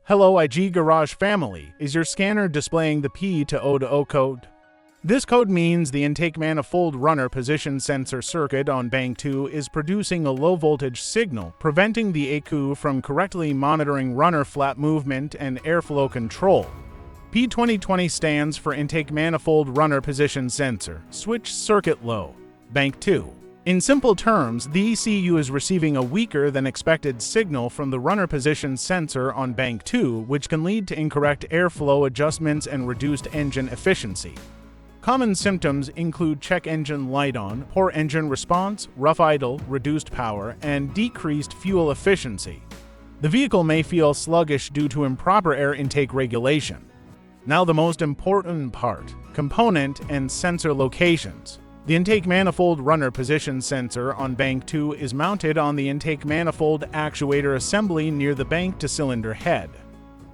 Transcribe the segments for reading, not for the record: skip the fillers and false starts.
Hello IG Garage family, is your scanner displaying the P2020 code? This code means the Intake Manifold Runner Position Sensor circuit on bank 2 is producing a low-voltage signal, preventing the ECU from correctly monitoring runner flap movement and airflow control. P2020 stands for Intake Manifold Runner Position Sensor, switch circuit low, bank 2. In simple terms, the ECU is receiving a weaker than expected signal from the runner position sensor on bank 2, which can lead to incorrect airflow adjustments and reduced engine efficiency. Common symptoms include check engine light on, poor engine response, rough idle, reduced power, and decreased fuel efficiency. The vehicle may feel sluggish due to improper air intake regulation. Now the most important part, component and sensor locations. The Intake Manifold Runner Position Sensor on bank 2 is mounted on the intake manifold actuator assembly near the bank-to-cylinder head.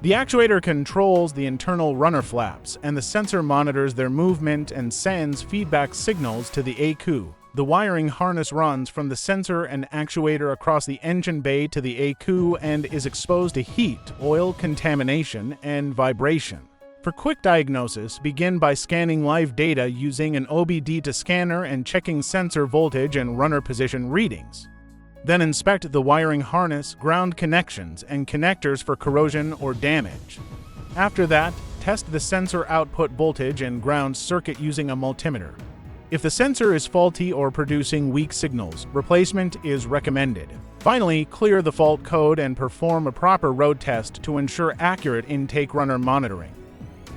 The actuator controls the internal runner flaps, and the sensor monitors their movement and sends feedback signals to the ECU. The wiring harness runs from the sensor and actuator across the engine bay to the ECU and is exposed to heat, oil contamination, and vibration. For quick diagnosis, begin by scanning live data using an OBD-II scanner and checking sensor voltage and runner position readings. Then inspect the wiring harness, ground connections, and connectors for corrosion or damage. After that, test the sensor output voltage and ground circuit using a multimeter. If the sensor is faulty or producing weak signals, replacement is recommended. Finally, clear the fault code and perform a proper road test to ensure accurate intake runner monitoring.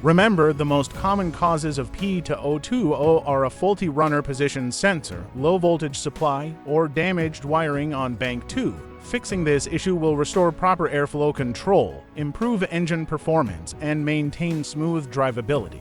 Remember, the most common causes of P2020 are a faulty runner position sensor, low voltage supply, or damaged wiring on bank 2. Fixing this issue will restore proper airflow control, improve engine performance, and maintain smooth drivability.